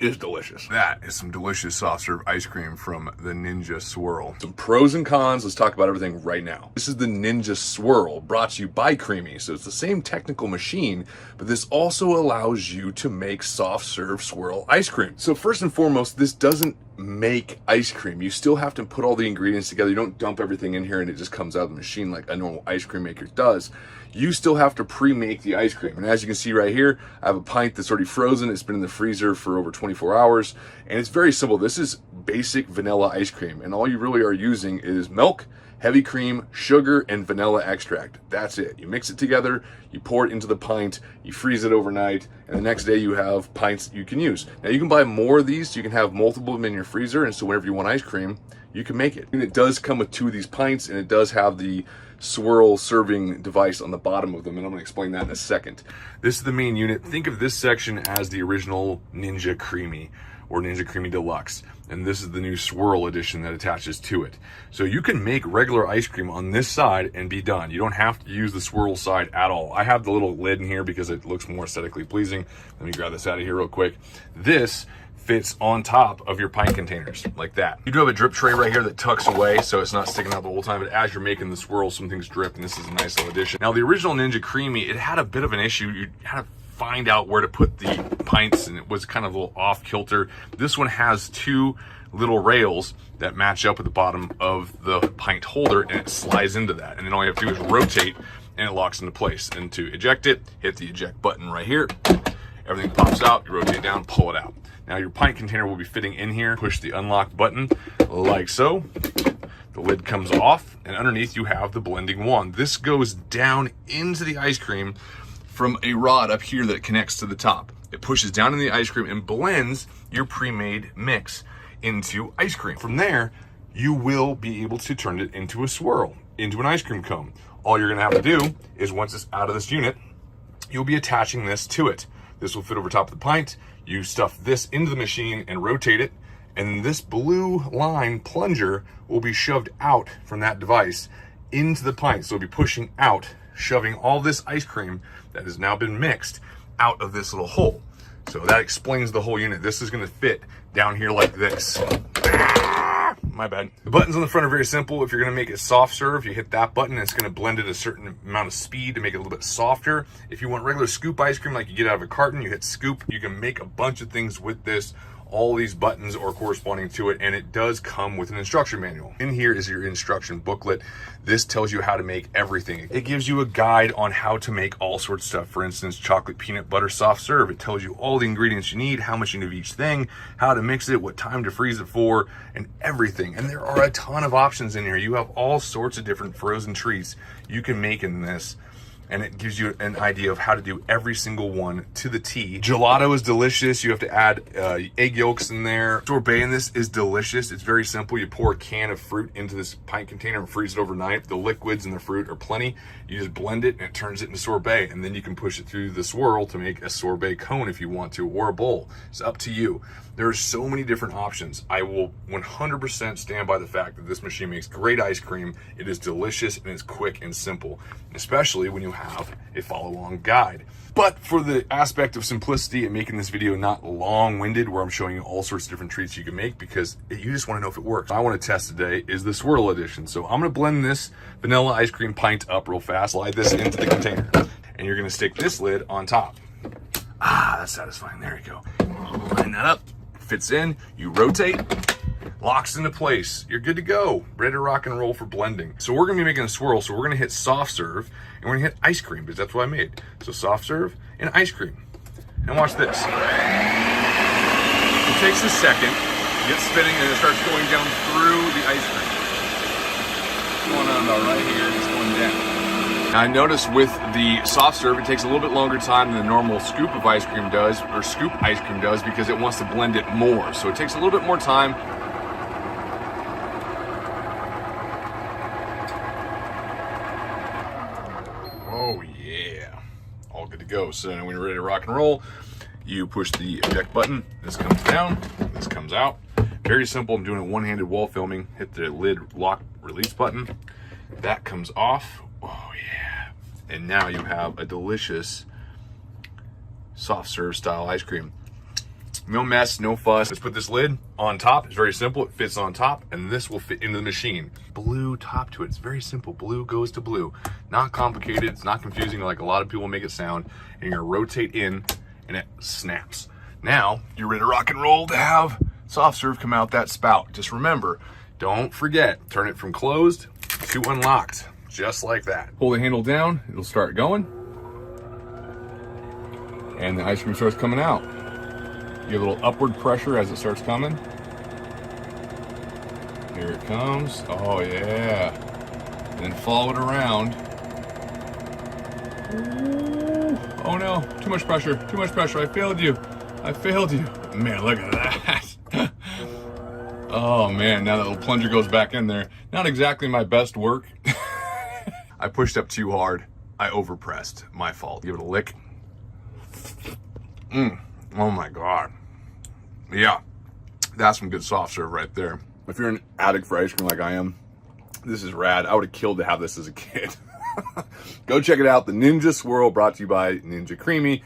is delicious. That is some delicious soft serve ice cream from the Ninja Swirl. Some pros and cons, let's talk about everything right now. This is the Ninja Swirl, brought to you by Creami. So it's the same technical machine, but this also allows you to make soft serve swirl ice cream. So first and foremost, this doesn't make ice cream. You still have to put all the ingredients together. You don't dump everything in here and it just comes out of the machine like a normal ice cream maker does. You still have to pre-make the ice cream. And as you can see right here, I have a pint that's already frozen. It's been in the freezer for over 24 hours. And it's very simple. This is basic vanilla ice cream. And all you really are using is milk, heavy cream, sugar, and vanilla extract. That's it. You mix it together, you pour it into the pint, you freeze it overnight, and the next day you have pints you can use. Now you can buy more of these, so you can have multiple of them in your freezer, and so whenever you want ice cream, you can make it. And it does come with 2 of these pints, and it does have the swirl serving device on the bottom of them, and I'm gonna explain that in a second. This is the main unit. Think of this section as the original Ninja Creami or Ninja Creami Deluxe, and this is the new Swirl edition that attaches to it. So you can make regular ice cream on this side and be done. You don't have to use the Swirl side at all. I have the little lid in here because it looks more aesthetically pleasing. Let me grab this out of here real quick. This fits on top of your pint containers like that. You do have a drip tray right here that tucks away so it's not sticking out the whole time, but as you're making the swirl, some things drip, and this is a nice little addition. Now the original Ninja Creami, it had a bit of an issue. You had to find out where to put the pints, and it was kind of a little off kilter. This one has 2 little rails that match up at the bottom of the pint holder, and it slides into that, and then all you have to do is rotate and it locks into place. And to eject it, hit the eject button right here. Everything pops out, you rotate down, pull it out. Now your pint container will be fitting in here. Push the unlock button like so. The lid comes off, and underneath you have the blending wand. This goes down into the ice cream from a rod up here that connects to the top. It pushes down in the ice cream and blends your pre-made mix into ice cream. From there, you will be able to turn it into a swirl, into an ice cream cone. All you're gonna have to do is, once it's out of this unit, you'll be attaching this to it. This will fit over top of the pint. You stuff this into the machine and rotate it, and this blue line plunger will be shoved out from that device into the pint. So it'll be pushing out, shoving all this ice cream that has now been mixed out of this little hole. So that explains the whole unit. This is gonna fit down here like this. My bad. The buttons on the front are very simple. If you're gonna make it soft serve, you hit that button, and it's gonna blend at a certain amount of speed to make it a little bit softer. If you want regular scoop ice cream like you get out of a carton, you hit scoop. You can make a bunch of things with this. All these buttons are corresponding to it, and it does come with an instruction manual. In here is your instruction booklet. This tells you how to make everything. It gives you a guide on how to make all sorts of stuff. For instance, chocolate peanut butter soft serve. It tells you all the ingredients you need, how much you need of each thing, how to mix it, what time to freeze it for, and everything. And there are a ton of options in here. You have all sorts of different frozen treats you can make in this, and it gives you an idea of how to do every single one to the T. Gelato is delicious. You have to add egg yolks in there. Sorbet in this is delicious. It's very simple. You pour a can of fruit into this pint container and freeze it overnight. The liquids and the fruit are plenty. You just blend it and it turns it into sorbet, and then you can push it through the swirl to make a sorbet cone if you want to, or a bowl. It's up to you. There are so many different options. I will 100% stand by the fact that this machine makes great ice cream. It is delicious and it's quick and simple, especially when you have a follow-along guide. But for the aspect of simplicity and making this video not long-winded, where I'm showing you all sorts of different treats you can make, because you just want to know if it works. I want to test today is the Swirl edition. So I'm going to blend this vanilla ice cream pint up real fast, slide this into the container, and you're going to stick this lid on top. Ah, that's satisfying. There you go. Line that up. Fits in, you rotate, locks into place. You're good to go. Ready to rock and roll for blending. So we're gonna be making a swirl, so we're gonna hit soft serve, and we're gonna hit ice cream, because that's what I made. So soft serve and ice cream. And watch this. It takes a second, get spinning, and it starts going down through the ice cream. Going on about right here, it's going down. Now I noticed with the soft serve, it takes a little bit longer time than the normal scoop of ice cream does, or scoop ice cream does, because it wants to blend it more. So it takes a little bit more time. Oh yeah, all good to go. So then when you're ready to rock and roll, you push the eject button. This comes down, this comes out. Very simple. I'm doing it one-handed while filming. Hit the lid lock release button. That comes off. Oh yeah. And now you have a delicious soft serve style ice cream. No mess, no fuss. Let's put this lid on top. It's very simple. It fits on top, and this will fit into the machine. Blue top to it. It's very simple. Blue goes to blue. Not complicated. It's not confusing like a lot of people make it sound. And you're gonna rotate in, and it snaps. Now, you're ready to rock and roll to have soft serve come out that spout. Just remember, don't forget, turn it from closed to unlocked, just like that. Pull the handle down, it'll start going. And the ice cream starts coming out. Give a little upward pressure as it starts coming. Here it comes. Oh yeah. And then follow it around. Ooh. Oh no, too much pressure, too much pressure. I failed you. I failed you. Man, look at that. Oh man, now that little plunger goes back in there. Not exactly my best work. I pushed up too hard. I overpressed. My fault. Give it a lick. Oh my God. Yeah, that's some good soft serve right there. If you're an addict for ice cream like I am, this is rad. I would have killed to have this as a kid. Go check it out. The Ninja Swirl, brought to you by Ninja Creami.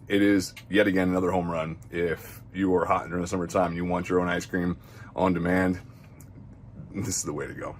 It is, yet again, another home run. If you are hot during the summertime and you want your own ice cream on demand, this is the way to go.